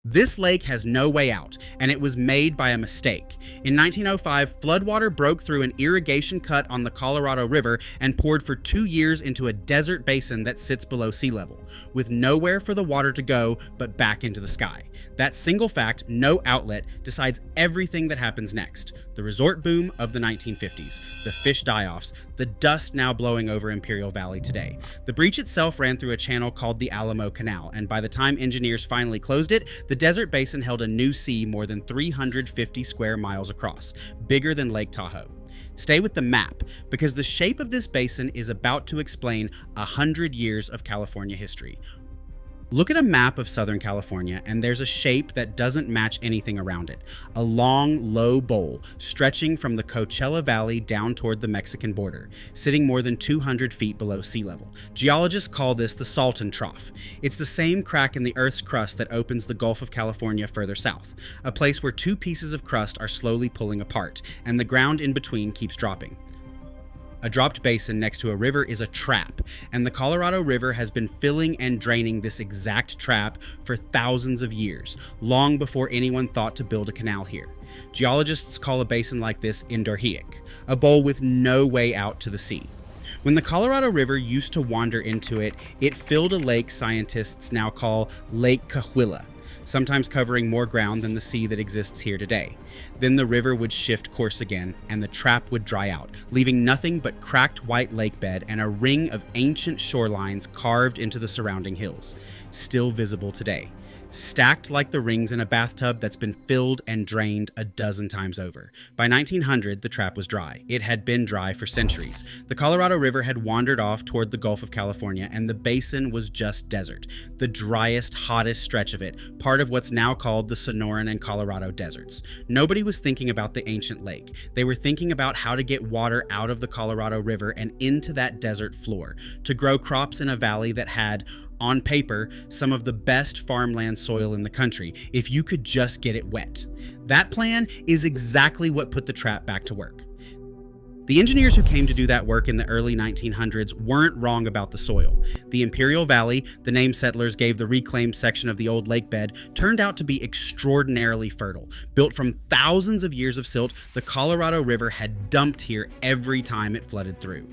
This lake has no way out, and it was made by a mistake. In 1905, floodwater broke through an irrigation cut on the Colorado River and poured for 2 years into a desert basin that sits below sea level, with nowhere for the water to go but back into the sky. That single fact, no outlet, decides everything that happens next. The resort boom of the 1950s, the fish die-offs, the dust now blowing over Imperial Valley today. The breach itself ran through a channel called the Canal, and by the time engineers finally closed it, the desert basin held a new sea more than 350 square miles across, bigger than Lake Tahoe. Stay with the map, because the shape of this basin is about to explain 100 years of California history. Look at a map of Southern California, and there's a shape that doesn't match anything around it. A long, low bowl stretching from the Coachella Valley down toward the Mexican border, sitting more than 200 feet below sea level. Geologists call this the Salton Trough. It's the same crack in the Earth's crust that opens the Gulf of California further south, a place where two pieces of crust are slowly pulling apart, and the ground in between keeps dropping. A dropped basin next to a river is a trap, and the Colorado River has been filling and draining this exact trap for thousands of years, long before anyone thought to build a canal here. Geologists call a basin like this endorheic, a bowl with no way out to the sea. When the Colorado River used to wander into it, it filled a lake scientists now call Lake Cahuilla, sometimes covering more ground than the sea that exists here today. Then the river would shift course again, and the trap would dry out, leaving nothing but cracked white lake bed and a ring of ancient shorelines carved into the surrounding hills, still visible today, stacked like the rings in a bathtub that's been filled and drained a dozen times over. By 1900, the trap was dry. It had been dry for centuries. The Colorado River had wandered off toward the Gulf of California, and the basin was just desert, the driest, hottest stretch of it, part of what's now called the Sonoran and Colorado deserts. Nobody was thinking about the ancient lake. They were thinking about how to get water out of the Colorado River and into that desert floor, to grow crops in a valley that had, on paper, some of the best farmland soil in the country, if you could just get it wet. That plan is exactly what put the trap back to work. The engineers who came to do that work in the early 1900s weren't wrong about the soil. The Imperial Valley, the name settlers gave the reclaimed section of the old lake bed, turned out to be extraordinarily fertile. Built from thousands of years of silt, the Colorado River had dumped here every time it flooded through.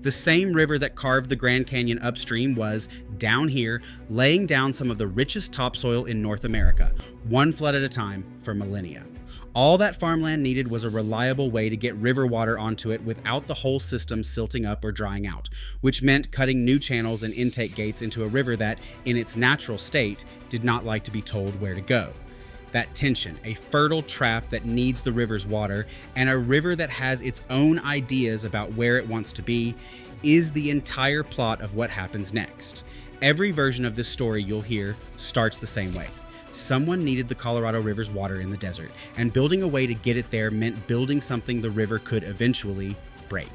The same river that carved the Grand Canyon upstream was, down here, laying down some of the richest topsoil in North America, one flood at a time for millennia. All that farmland needed was a reliable way to get river water onto it without the whole system silting up or drying out, which meant cutting new channels and intake gates into a river that, in its natural state, did not like to be told where to go. That tension, a fertile trap that needs the river's water, and a river that has its own ideas about where it wants to be, is the entire plot of what happens next. Every version of this story you'll hear starts the same way. Someone needed the Colorado River's water in the desert, and building a way to get it there meant building something the river could eventually break.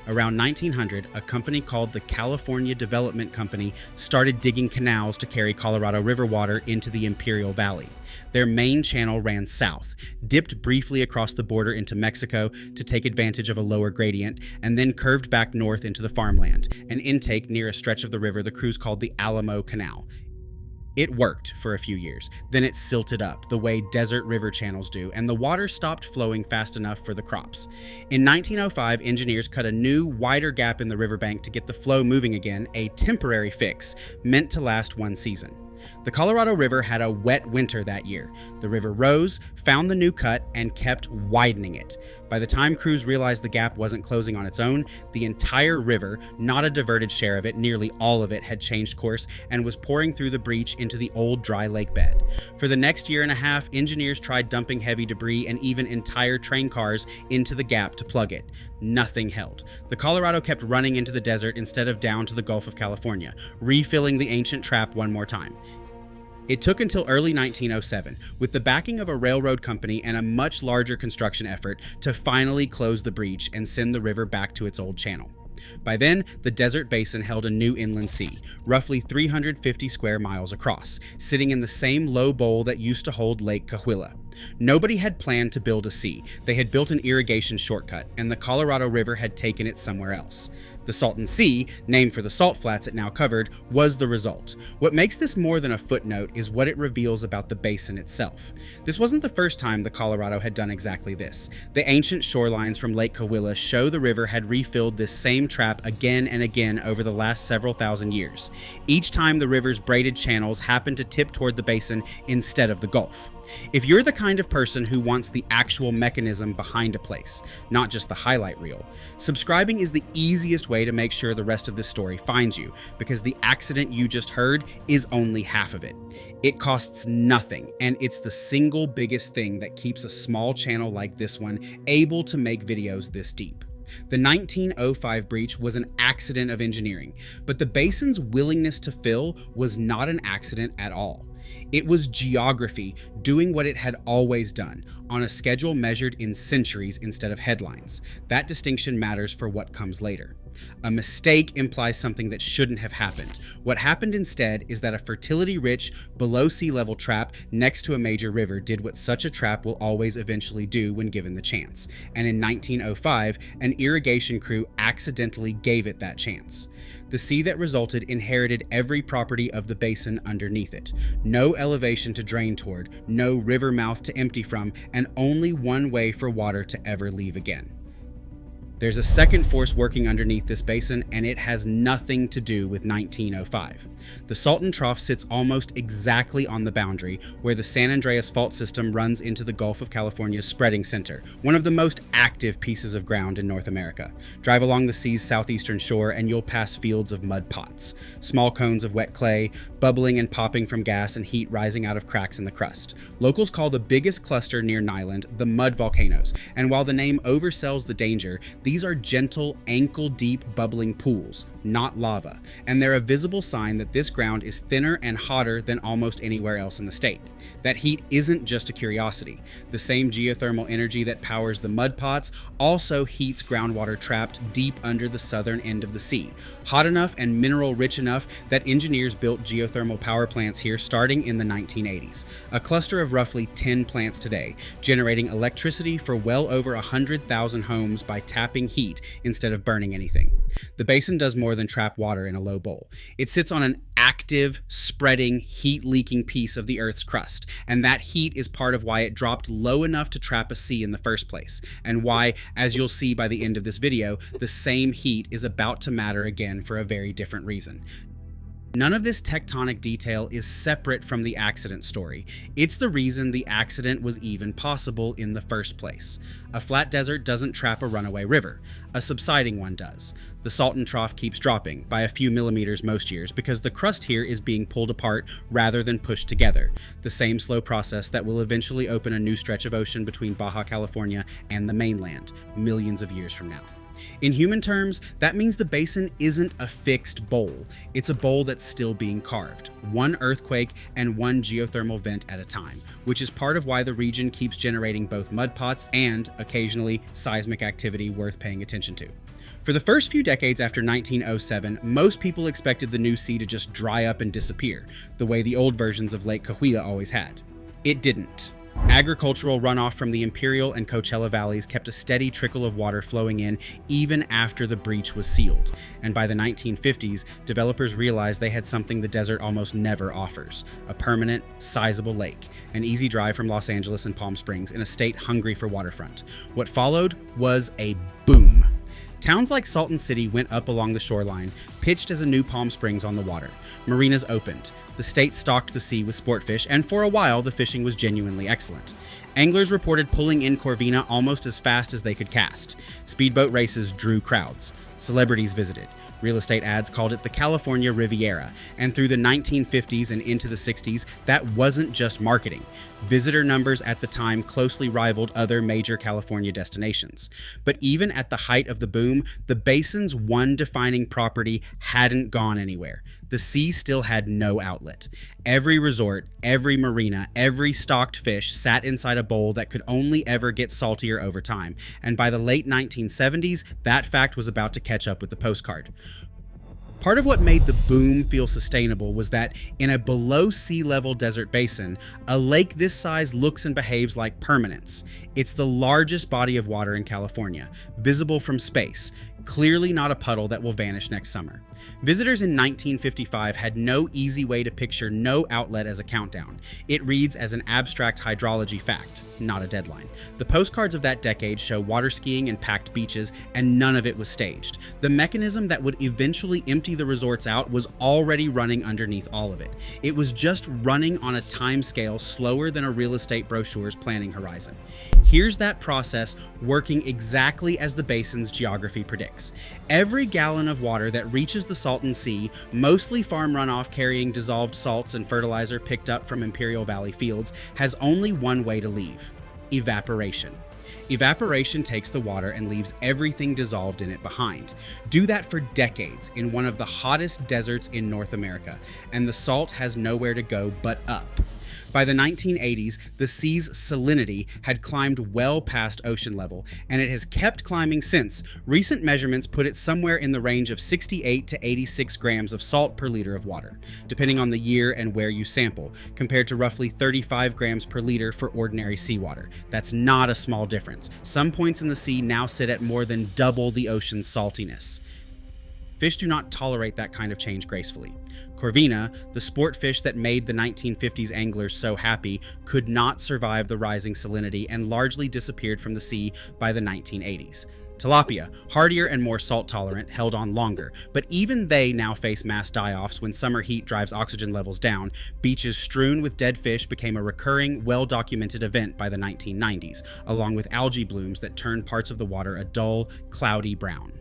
Around 1900, a company called the California Development Company started digging canals to carry Colorado River water into the Imperial Valley. Their main channel ran south, dipped briefly across the border into Mexico to take advantage of a lower gradient, and then curved back north into the farmland, an intake near a stretch of the river the crews called the Canal. It worked for a few years, then it silted up, the way desert river channels do, and the water stopped flowing fast enough for the crops. In 1905, engineers cut a new, wider gap in the riverbank to get the flow moving again, a temporary fix, meant to last one season. The Colorado River had a wet winter that year. The river rose, found the new cut, and kept widening it. By the time crews realized the gap wasn't closing on its own, the entire river, not a diverted share of it, nearly all of it, had changed course and was pouring through the breach into the old dry lake bed. For the next year and a half, engineers tried dumping heavy debris and even entire train cars into the gap to plug it. Nothing held. The Colorado kept running into the desert instead of down to the Gulf of California, refilling the ancient trap one more time. It took until early 1907, with the backing of a railroad company and a much larger construction effort, to finally close the breach and send the river back to its old channel. By then, the desert basin held a new inland sea, roughly 350 square miles across, sitting in the same low bowl that used to hold Lake Cahuilla. Nobody had planned to build a sea. They had built an irrigation shortcut, and the Colorado River had taken it somewhere else. The Salton Sea, named for the salt flats it now covered, was the result. What makes this more than a footnote is what it reveals about the basin itself. This wasn't the first time the Colorado had done exactly this. The ancient shorelines from Lake Cahuilla show the river had refilled this same trap again and again over the last several thousand years. Each time the river's braided channels happened to tip toward the basin instead of the Gulf. If you're the kind of person who wants the actual mechanism behind a place, not just the highlight reel, subscribing is the easiest way to make sure the rest of this story finds you, because the accident you just heard is only half of it. It costs nothing, and it's the single biggest thing that keeps a small channel like this one able to make videos this deep. The 1905 breach was an accident of engineering, but the basin's willingness to fill was not an accident at all. It was geography doing what it had always done, on a schedule measured in centuries instead of headlines. That distinction matters for what comes later. A mistake implies something that shouldn't have happened. What happened instead is that a fertility-rich, below sea level trap next to a major river did what such a trap will always eventually do when given the chance. And in 1905, an irrigation crew accidentally gave it that chance. The sea that resulted inherited every property of the basin underneath it. No elevation to drain toward, no river mouth to empty from, and only one way for water to ever leave again. There's a second force working underneath this basin, and it has nothing to do with 1905. The Salton Trough sits almost exactly on the boundary where the San Andreas fault system runs into the Gulf of California's spreading center, one of the most active pieces of ground in North America. Drive along the sea's southeastern shore and you'll pass fields of mud pots, small cones of wet clay, bubbling and popping from gas and heat rising out of cracks in the crust. Locals call the biggest cluster near Nyland the mud volcanoes, and while the name oversells the danger, these are gentle, ankle-deep bubbling pools, not lava, and they're a visible sign that this ground is thinner and hotter than almost anywhere else in the state. That heat isn't just a curiosity. The same geothermal energy that powers the mud pots also heats groundwater trapped deep under the southern end of the sea, hot enough and mineral-rich enough that engineers built geothermal power plants here starting in the 1980s, a cluster of roughly 10 plants today, generating electricity for well over 100,000 homes by tapping heat instead of burning anything. The basin does more than trap water in a low bowl. It sits on an active, spreading, heat-leaking piece of the Earth's crust, and that heat is part of why it dropped low enough to trap a sea in the first place, and why, as you'll see by the end of this video, the same heat is about to matter again for a very different reason. None of this tectonic detail is separate from the accident story. It's the reason the accident was even possible in the first place. A flat desert doesn't trap a runaway river. A subsiding one does. The Salton Trough keeps dropping, by a few millimeters most years, because the crust here is being pulled apart rather than pushed together. The same slow process that will eventually open a new stretch of ocean between Baja California and the mainland, millions of years from now. In human terms, that means the basin isn't a fixed bowl. It's a bowl that's still being carved, one earthquake and one geothermal vent at a time, which is part of why the region keeps generating both mud pots and, occasionally, seismic activity worth paying attention to. For the first few decades after 1907, most people expected the new sea to just dry up and disappear, the way the old versions of Lake Cahuilla always had. It didn't. Agricultural runoff from the Imperial and Coachella valleys kept a steady trickle of water flowing in even after the breach was sealed, and by the 1950s, developers realized they had something the desert almost never offers: a permanent, sizable lake, an easy drive from Los Angeles and Palm Springs in a state hungry for waterfront. What followed was a boom. Towns like Salton City went up along the shoreline, pitched as a new Palm Springs on the water. Marinas opened. The state stocked the sea with sport fish, and for a while the fishing was genuinely excellent. Anglers reported pulling in Corvina almost as fast as they could cast. Speedboat races drew crowds. Celebrities visited. Real estate ads called it the California Riviera, and through the 1950s and into the 60s, that wasn't just marketing. Visitor numbers at the time closely rivaled other major California destinations. But even at the height of the boom, the basin's one defining property hadn't gone anywhere. The sea still had no outlet. Every resort, every marina, every stocked fish sat inside a bowl that could only ever get saltier over time, and by the late 1970s, that fact was about to catch up with the postcard. Part of what made the boom feel sustainable was that in a below sea level desert basin, a lake this size looks and behaves like permanence. It's the largest body of water in California, visible from space, clearly not a puddle that will vanish next summer. Visitors in 1955 had no easy way to picture no outlet as a countdown. It reads as an abstract hydrology fact, not a deadline. The postcards of that decade show water skiing and packed beaches, and none of it was staged. The mechanism that would eventually empty the resorts out was already running underneath all of it. It was just running on a timescale slower than a real estate brochure's planning horizon. Here's that process working exactly as the basin's geography predicts. Every gallon of water that reaches the Salton Sea, mostly farm runoff carrying dissolved salts and fertilizer picked up from Imperial Valley fields, has only one way to leave: evaporation. Evaporation takes the water and leaves everything dissolved in it behind. Do that for decades in one of the hottest deserts in North America, and the salt has nowhere to go but up. By the 1980s, the sea's salinity had climbed well past ocean level, and it has kept climbing since. Recent measurements put it somewhere in the range of 68 to 86 grams of salt per liter of water, depending on the year and where you sample, compared to roughly 35 grams per liter for ordinary seawater. That's not a small difference. Some points in the sea now sit at more than double the ocean's saltiness. Fish do not tolerate that kind of change gracefully. Corvina, the sport fish that made the 1950s anglers so happy, could not survive the rising salinity and largely disappeared from the sea by the 1980s. Tilapia, hardier and more salt tolerant, held on longer, but even they now face mass die-offs when summer heat drives oxygen levels down. Beaches strewn with dead fish became a recurring, well-documented event by the 1990s, along with algae blooms that turned parts of the water a dull, cloudy brown.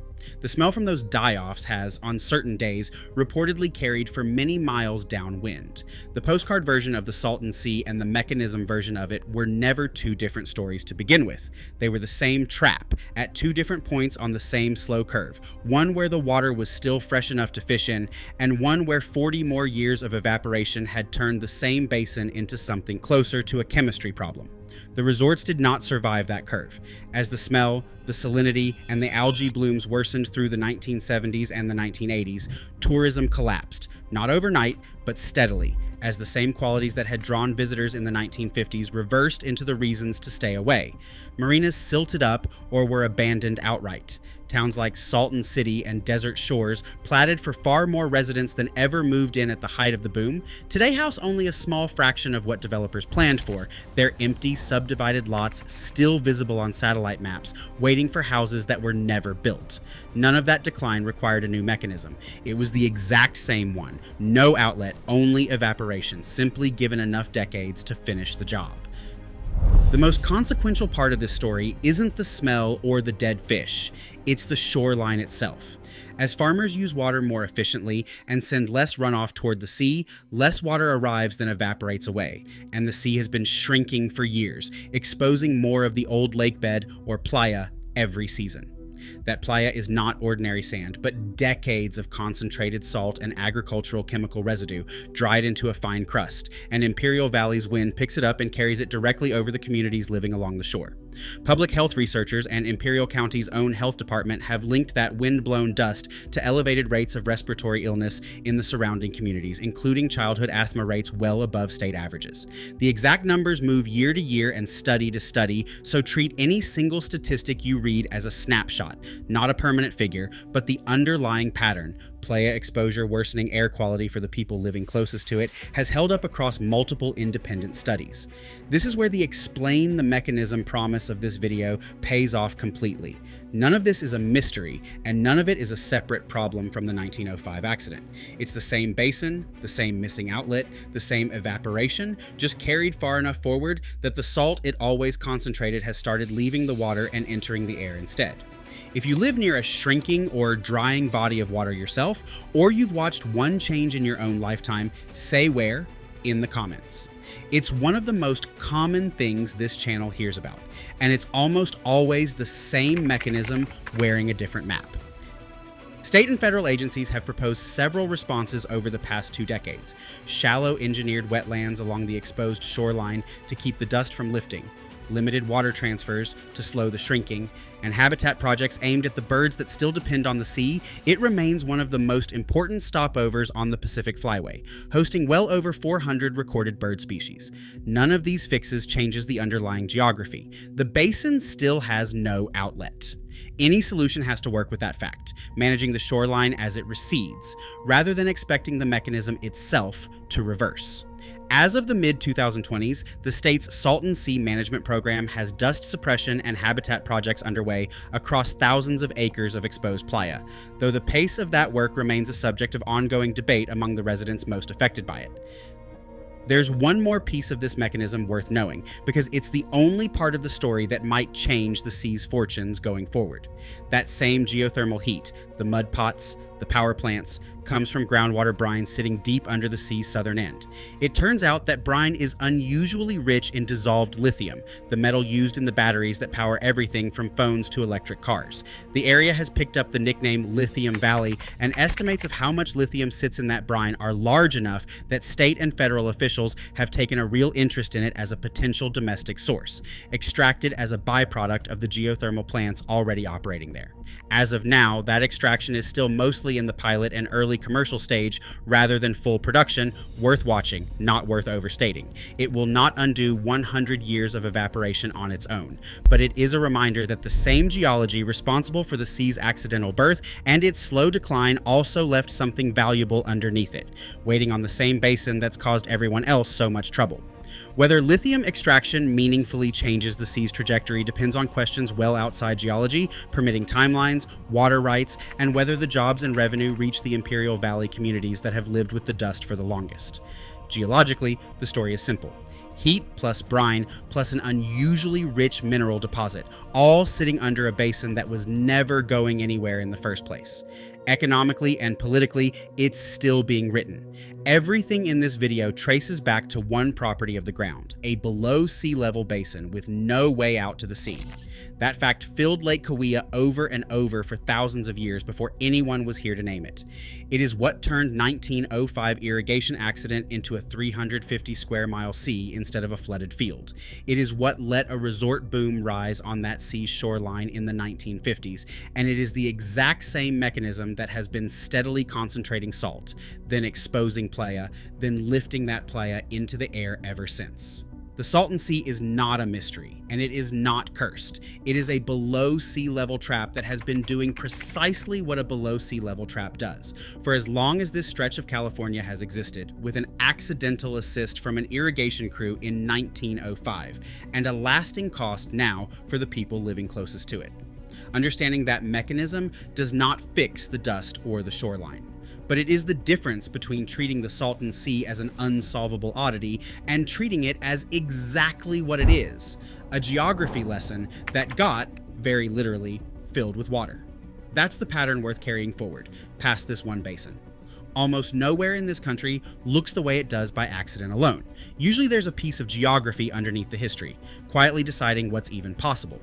The smell from those die-offs has, on certain days, reportedly carried for many miles downwind. The postcard version of the Salton Sea and the mechanism version of it were never two different stories to begin with. They were the same trap, at two different points on the same slow curve, one where the water was still fresh enough to fish in, and one where 40 more years of evaporation had turned the same basin into something closer to a chemistry problem. The resorts did not survive that curve. As the smell, the salinity, and the algae blooms worsened through the 1970s and the 1980s, tourism collapsed, not overnight, but steadily, as the same qualities that had drawn visitors in the 1950s reversed into the reasons to stay away. Marinas silted up or were abandoned outright. Towns like Salton City and Desert Shores, platted for far more residents than ever moved in at the height of the boom, today house only a small fraction of what developers planned for, their empty, subdivided lots still visible on satellite maps, waiting for houses that were never built. None of that decline required a new mechanism. It was the exact same one. No outlet, only evaporation, simply given enough decades to finish the job. The most consequential part of this story isn't the smell or the dead fish, it's the shoreline itself. As farmers use water more efficiently and send less runoff toward the sea, less water arrives than evaporates away, and the sea has been shrinking for years, exposing more of the old lake bed, or playa, every season. That playa is not ordinary sand, but decades of concentrated salt and agricultural chemical residue dried into a fine crust, and Imperial Valley's wind picks it up and carries it directly over the communities living along the shore. Public health researchers and Imperial County's own health department have linked that wind-blown dust to elevated rates of respiratory illness in the surrounding communities, including childhood asthma rates well above state averages. The exact numbers move year to year and study to study, so treat any single statistic you read as a snapshot, not a permanent figure, but the underlying pattern. Playa exposure worsening air quality for the people living closest to it has held up across multiple independent studies. This is where the explain the mechanism promise of this video pays off completely. None of this is a mystery, and none of it is a separate problem from the 1905 accident. It's the same basin, the same missing outlet, the same evaporation, just carried far enough forward that the salt it always concentrated has started leaving the water and entering the air instead. If you live near a shrinking or drying body of water yourself, or you've watched one change in your own lifetime, say where in the comments. It's one of the most common things this channel hears about, and it's almost always the same mechanism wearing a different map. State and federal agencies have proposed several responses over the past 2 decades. Shallow engineered wetlands along the exposed shoreline to keep the dust from lifting, limited water transfers to slow the shrinking, and habitat projects aimed at the birds that still depend on the sea, it remains one of the most important stopovers on the Pacific Flyway, hosting well over 400 recorded bird species. None of these fixes changes the underlying geography. The basin still has no outlet. Any solution has to work with that fact, managing the shoreline as it recedes, rather than expecting the mechanism itself to reverse. As of the mid-2020s, the state's Salton Sea Management Program has dust suppression and habitat projects underway across thousands of acres of exposed playa, though the pace of that work remains a subject of ongoing debate among the residents most affected by it. There's one more piece of this mechanism worth knowing, because it's the only part of the story that might change the sea's fortunes going forward. That same geothermal heat, the mud pots, the power plants, comes from groundwater brine sitting deep under the sea's southern end. It turns out that brine is unusually rich in dissolved lithium, the metal used in the batteries that power everything from phones to electric cars. The area has picked up the nickname Lithium Valley, and estimates of how much lithium sits in that brine are large enough that state and federal officials have taken a real interest in it as a potential domestic source, extracted as a byproduct of the geothermal plants already operating there. As of now, that extraction is still mostly in the pilot and early commercial stage rather than full production. Worth watching, not worth overstating. It will not undo 100 years of evaporation on its own, but it is a reminder that the same geology responsible for the sea's accidental birth and its slow decline also left something valuable underneath it, waiting on the same basin that's caused everyone else so much trouble. Whether lithium extraction meaningfully changes the sea's trajectory depends on questions well outside geology, permitting timelines, water rights, and whether the jobs and revenue reach the Imperial Valley communities that have lived with the dust for the longest. Geologically, the story is simple. Heat plus brine plus an unusually rich mineral deposit, all sitting under a basin that was never going anywhere in the first place. Economically and politically, it's still being written. Everything in this video traces back to one property of the ground, a below sea level basin with no way out to the sea. That fact filled Lake Cahuilla over and over for thousands of years before anyone was here to name it. It is what turned 1905 irrigation accident into a 350 square mile sea instead of a flooded field. It is what let a resort boom rise on that sea's shoreline in the 1950s, and it is the exact same mechanism that has been steadily concentrating salt, then exposing playa, then lifting that playa into the air ever since. The Salton Sea is not a mystery, and it is not cursed. It is a below sea level trap that has been doing precisely what a below sea level trap does, for as long as this stretch of California has existed, with an accidental assist from an irrigation crew in 1905, and a lasting cost now for the people living closest to it. Understanding that mechanism does not fix the dust or the shoreline, but it is the difference between treating the Salton Sea as an unsolvable oddity and treating it as exactly what it is, a geography lesson that got, very literally, filled with water. That's the pattern worth carrying forward, past this one basin. Almost nowhere in this country looks the way it does by accident alone. Usually there's a piece of geography underneath the history, quietly deciding what's even possible.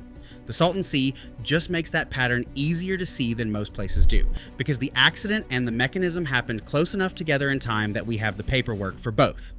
The Salton Sea just makes that pattern easier to see than most places do, because the accident and the mechanism happened close enough together in time that we have the paperwork for both.